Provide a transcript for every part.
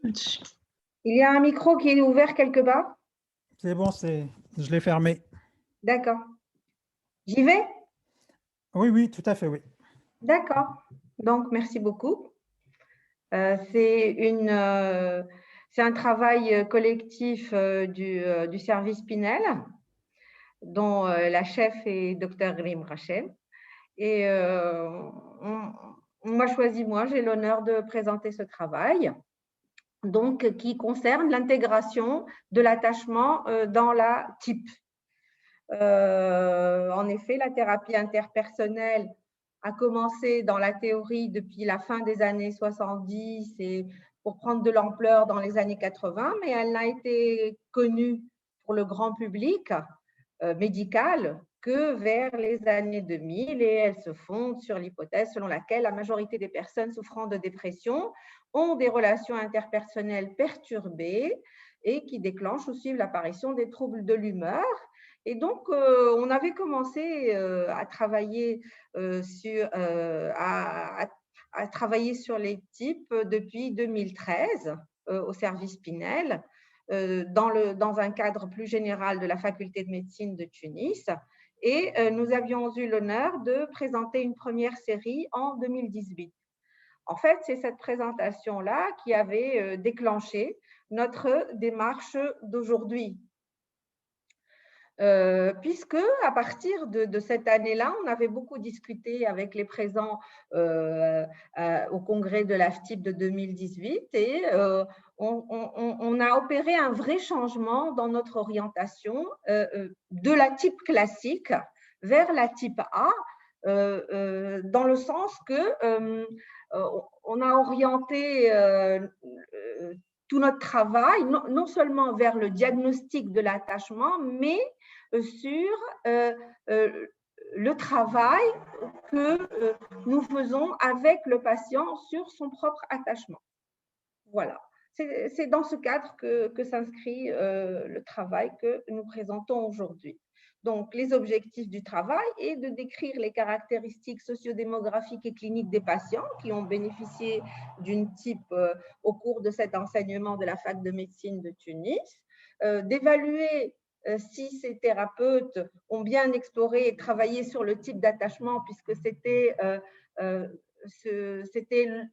Il y a un micro qui est ouvert quelque part? C'est bon, je l'ai fermé. D'accord. J'y vais? Oui, oui, tout à fait, oui. D'accord. Donc, merci beaucoup. C'est un travail collectif du service Pinel, dont la chef est Dr Grim Rachel. Et on m'a choisi, moi, j'ai l'honneur de présenter ce travail, donc qui concerne l'intégration de l'attachement dans la TIP. En effet, la thérapie interpersonnelle a commencé dans la théorie depuis la fin des années 70 et pour prendre de l'ampleur dans les années 80, mais elle n'a été connue pour le grand public médical que vers les années 2000 et elle se fonde sur l'hypothèse selon laquelle la majorité des personnes souffrant de dépression ont des relations interpersonnelles perturbées et qui déclenchent ou suivent l'apparition des troubles de l'humeur. Et donc, on avait commencé à travailler sur les types depuis 2013 au service Pinel, dans un cadre plus général de la faculté de médecine de Tunis. Et nous avions eu l'honneur de présenter une première série en 2018. En fait, c'est cette présentation-là qui avait déclenché notre démarche d'aujourd'hui. Puisque à partir de cette année-là, on avait beaucoup discuté avec les présents au congrès de l'AFTIP de 2018 et on a opéré un vrai changement dans notre orientation de la type classique vers la type A, dans le sens que on a orienté tout notre travail, non seulement vers le diagnostic de l'attachement, mais sur le travail que nous faisons avec le patient sur son propre attachement. Voilà. C'est dans ce cadre que s'inscrit le travail que nous présentons aujourd'hui. Donc, les objectifs du travail est de décrire les caractéristiques sociodémographiques et cliniques des patients qui ont bénéficié d'une type au cours de cet enseignement de la fac de médecine de Tunis, d'évaluer si ces thérapeutes ont bien exploré et travaillé sur le type d'attachement, puisque c'était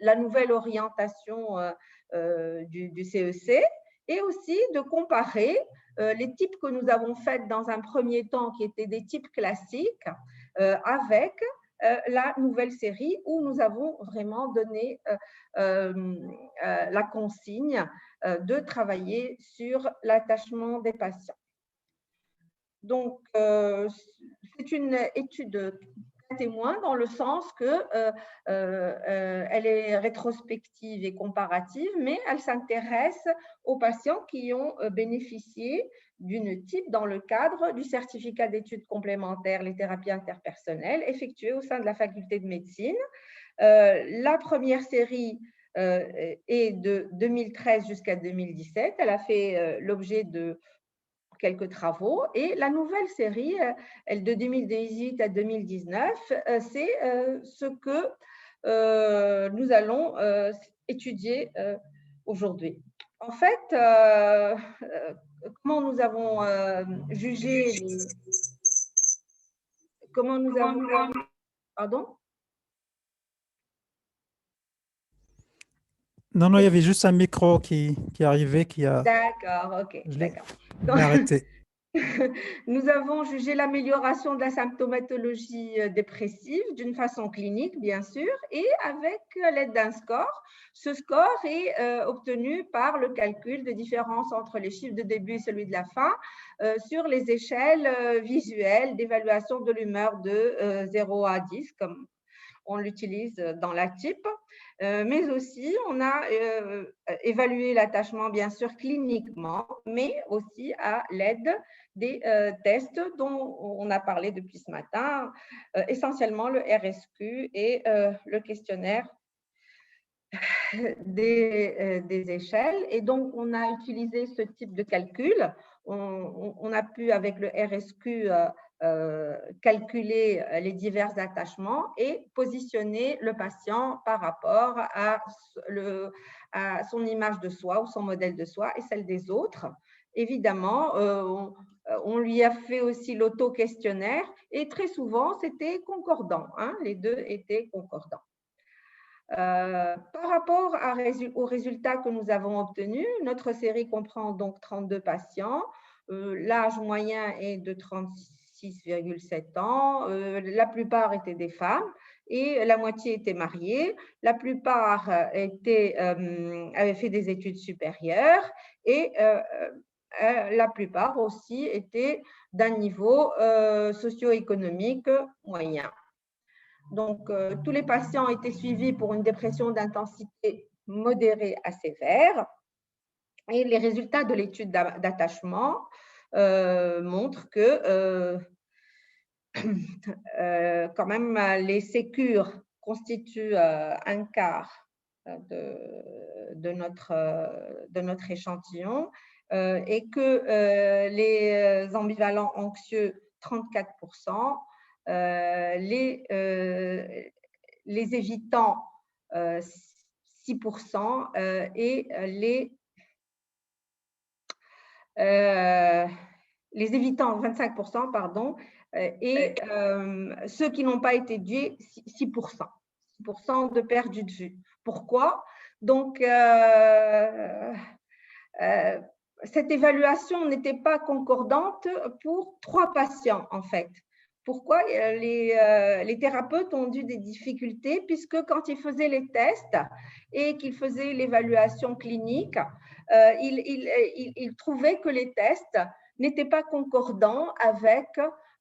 la nouvelle orientation du CEC, et aussi de comparer les types que nous avons faits dans un premier temps, qui étaient des types classiques, avec la nouvelle série où nous avons vraiment donné la consigne de travailler sur l'attachement des patients. Donc, c'est une étude témoin dans le sens que elle est rétrospective et comparative, mais elle s'intéresse aux patients qui ont bénéficié d'une type dans le cadre du certificat d'études complémentaires, les thérapies interpersonnelles, effectuées au sein de la faculté de médecine. La première série est de 2013 jusqu'à 2017. Elle a fait l'objet de quelques travaux. Et la nouvelle série, elle de 2018 à 2019, c'est ce que nous allons étudier aujourd'hui. En fait, comment nous avons jugé comment nous avons... Pardon? Non, non, il y avait juste un micro qui arrivait, qui a... D'accord, ok, Je d'accord. l'ai arrêté. Nous avons jugé l'amélioration de la symptomatologie dépressive d'une façon clinique, bien sûr, et avec l'aide d'un score. Ce score est obtenu par le calcul de différence entre les chiffres de début et celui de la fin sur les échelles visuelles d'évaluation de l'humeur de 0 à 10, comme on l'utilise dans la type. Mais aussi, on a évalué l'attachement, bien sûr, cliniquement, mais aussi à l'aide des tests dont on a parlé depuis ce matin, essentiellement le RSQ et le questionnaire des échelles. Et donc, on a utilisé ce type de calcul. On a pu, avec le RSQ, calculer les divers attachements et positionner le patient par rapport à son image de soi ou son modèle de soi et celle des autres. Évidemment, on lui a fait aussi l'auto-questionnaire et très souvent, c'était concordant. Hein, les deux étaient concordants. Par rapport aux résultats que nous avons obtenus, notre série comprend donc 32 patients. L'âge moyen est de 36,7 ans. La plupart étaient des femmes et la moitié étaient mariées. La plupart avaient fait des études supérieures et la plupart aussi étaient d'un niveau socio-économique moyen. Donc, tous les patients étaient suivis pour une dépression d'intensité modérée à sévère. Et les résultats de l'étude d'attachement montrent que quand même les sécures constituent un quart de notre échantillon et que les ambivalents anxieux, 34%, les évitants 6% et les évitants 25%, pardon, et ceux qui n'ont pas été étudiés 6%. 6% de perdu de vue. Pourquoi? Donc, cette évaluation n'était pas concordante pour 3 patients, en fait. Pourquoi? Les thérapeutes ont eu des difficultés puisque quand ils faisaient les tests et qu'ils faisaient l'évaluation clinique, ils trouvaient que les tests n'étaient pas concordants avec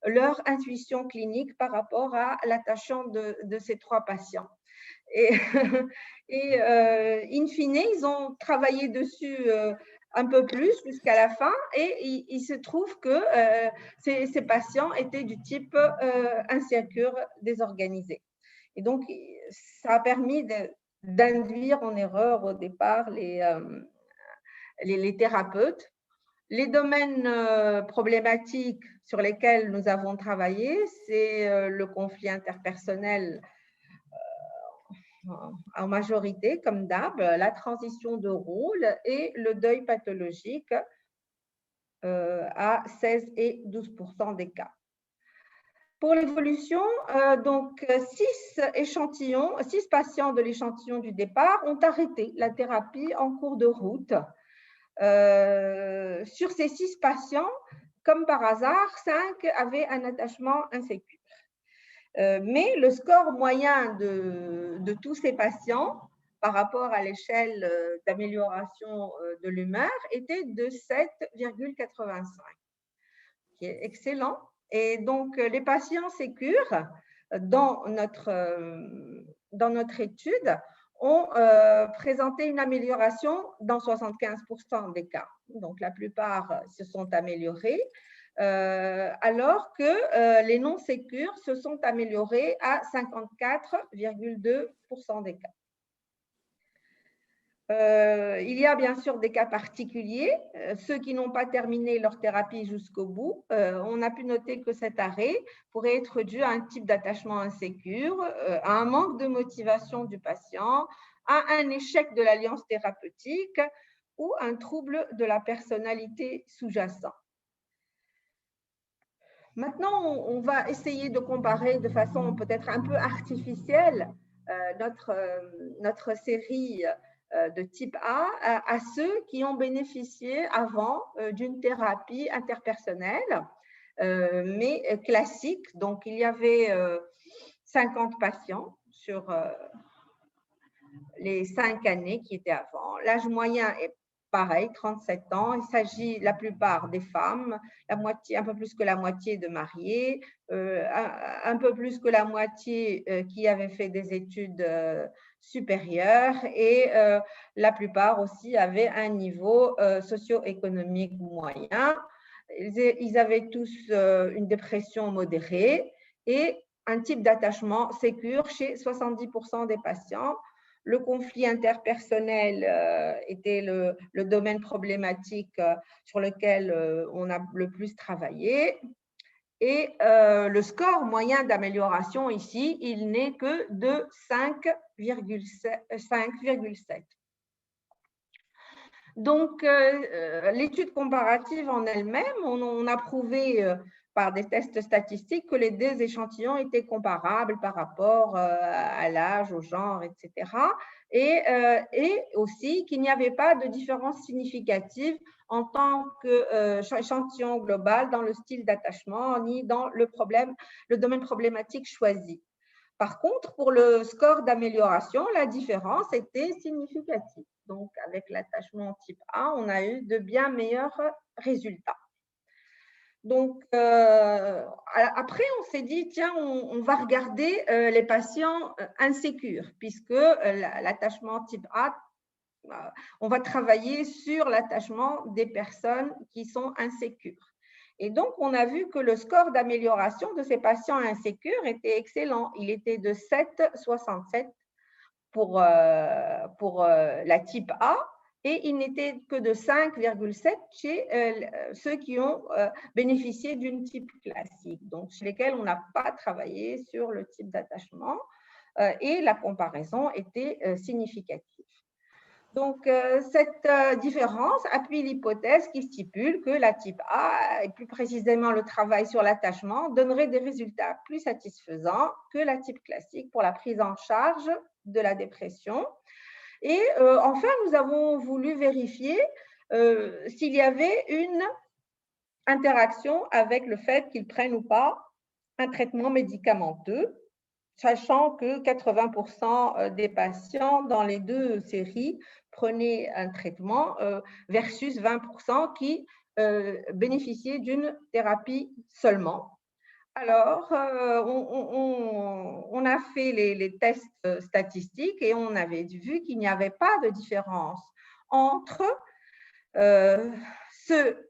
leur intuition clinique par rapport à l'attachement de ces 3 patients. Et in fine, ils ont travaillé dessus un peu plus jusqu'à la fin et il se trouve que ces patients étaient du type insécure, désorganisé. Et donc, ça a permis d'induire en erreur au départ les thérapeutes. Les domaines problématiques sur lesquels nous avons travaillé, c'est le conflit interpersonnel en majorité, comme d'hab, la transition de rôle et le deuil pathologique à 16 et 12% des cas. Pour l'évolution, donc 6 patients de l'échantillon du départ ont arrêté la thérapie en cours de route. Sur ces 6 patients, comme par hasard, 5 avaient un attachement insécure. Mais le score moyen de tous ces patients par rapport à l'échelle d'amélioration de l'humeur était de 7,85, qui est excellent. Et donc, les patients sécures dans notre étude ont présenté une amélioration dans 75% des cas. Donc, la plupart se sont améliorés. Alors que les non-sécures se sont améliorés à 54,2% des cas. Il y a bien sûr des cas particuliers, ceux qui n'ont pas terminé leur thérapie jusqu'au bout. On a pu noter que cet arrêt pourrait être dû à un type d'attachement insécure, à un manque de motivation du patient, à un échec de l'alliance thérapeutique ou un trouble de la personnalité sous-jacent. Maintenant, on va essayer de comparer de façon peut-être un peu artificielle notre série de type A à ceux qui ont bénéficié avant d'une thérapie interpersonnelle, mais classique. Donc, il y avait 50 patients sur les 5 années qui étaient avant. L'âge moyen est pareil, 37 ans. Il s'agit la plupart des femmes, un peu plus que la moitié de mariés, un peu plus que la moitié qui avaient fait des études supérieures et la plupart aussi avaient un niveau socio-économique moyen. Ils avaient tous une dépression modérée et un type d'attachement sécure chez 70% des patients. Le conflit interpersonnel était le domaine problématique sur lequel on a le plus travaillé. Et le score moyen d'amélioration ici, il n'est que de 5,7. Donc, l'étude comparative en elle-même, on a prouvé par des tests statistiques que les deux échantillons étaient comparables par rapport à l'âge, au genre, etc. Et aussi qu'il n'y avait pas de différence significative en tant qu'échantillon global dans le style d'attachement ni dans le domaine problématique choisi. Par contre, pour le score d'amélioration, la différence était significative. Donc, avec l'attachement type A, on a eu de bien meilleurs résultats. Donc, après, on s'est dit, tiens, on va regarder les patients insécures, puisque l'attachement type A, on va travailler sur l'attachement des personnes qui sont insécures. Et donc, on a vu que le score d'amélioration de ces patients insécures était excellent. Il était de 7,67 pour la type A et il n'était que de 5,7 chez ceux qui ont bénéficié d'une type classique, donc chez lesquels on n'a pas travaillé sur le type d'attachement et la comparaison était significative. Donc, cette différence appuie l'hypothèse qui stipule que la type A, et plus précisément le travail sur l'attachement, donnerait des résultats plus satisfaisants que la type classique pour la prise en charge de la dépression. Et enfin, nous avons voulu vérifier s'il y avait une interaction avec le fait qu'ils prennent ou pas un traitement médicamenteux, sachant que 80% des patients dans les deux séries prenaient un traitement versus 20% qui bénéficiaient d'une thérapie seulement. Alors, on a fait les tests statistiques et on avait vu qu'il n'y avait pas de différence entre ceux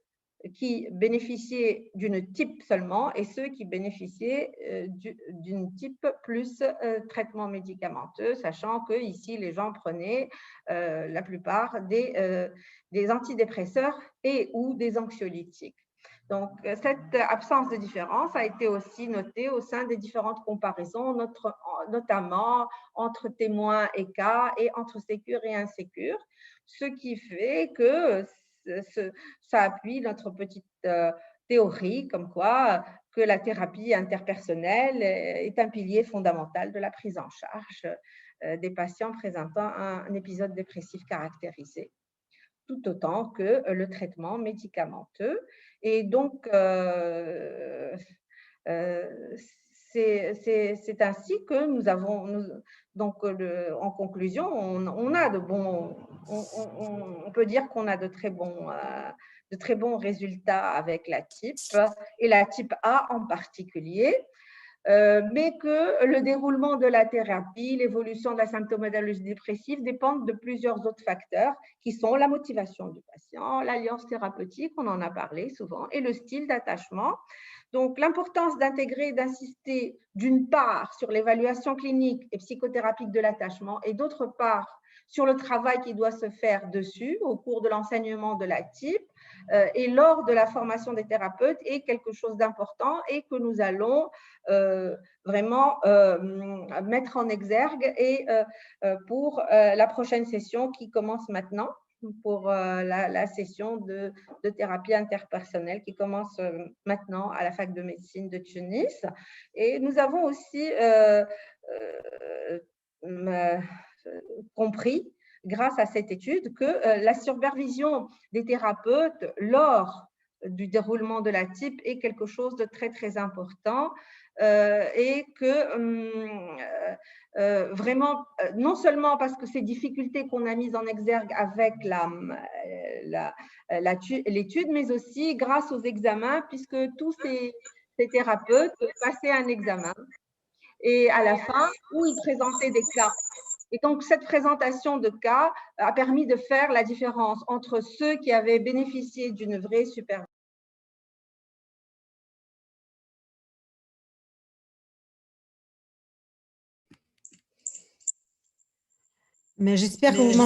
qui bénéficiaient d'une type seulement et ceux qui bénéficiaient d'une type plus traitement médicamenteux, sachant que ici les gens prenaient la plupart des antidépresseurs et ou des anxiolytiques. Donc, cette absence de différence a été aussi notée au sein des différentes comparaisons, notamment entre témoins et cas et entre sécures et insécures, ce qui fait que ça appuie notre petite théorie comme quoi que la thérapie interpersonnelle est un pilier fondamental de la prise en charge des patients présentant un épisode dépressif caractérisé, tout autant que le traitement médicamenteux. Et donc, c'est ainsi que nous avons, donc en conclusion, on a de bons, on peut dire qu'on a de très bons résultats avec la type et la type A en particulier. Mais que le déroulement de la thérapie, l'évolution de la symptomatologie dépressive dépendent de plusieurs autres facteurs qui sont la motivation du patient, l'alliance thérapeutique, on en a parlé souvent, et le style d'attachement. Donc, l'importance d'intégrer et d'insister d'une part sur l'évaluation clinique et psychothérapique de l'attachement et d'autre part sur le travail qui doit se faire dessus au cours de l'enseignement de la type et lors de la formation des thérapeutes est quelque chose d'important et que nous allons vraiment mettre en exergue et pour la prochaine session qui commence maintenant, pour la session de thérapie interpersonnelle qui commence maintenant à la fac de médecine de Tunis. Et nous avons aussi compris, grâce à cette étude, que la supervision des thérapeutes lors du déroulement de la type est quelque chose de très, très important et que vraiment, non seulement parce que ces difficultés qu'on a mises en exergue avec l'étude, mais aussi grâce aux examens, puisque tous ces thérapeutes passaient un examen et à la fin, où ils présentaient des cas. Et donc, cette présentation de cas a permis de faire la différence entre ceux qui avaient bénéficié d'une vraie supervision. Mais j'espère que vous m'entendez.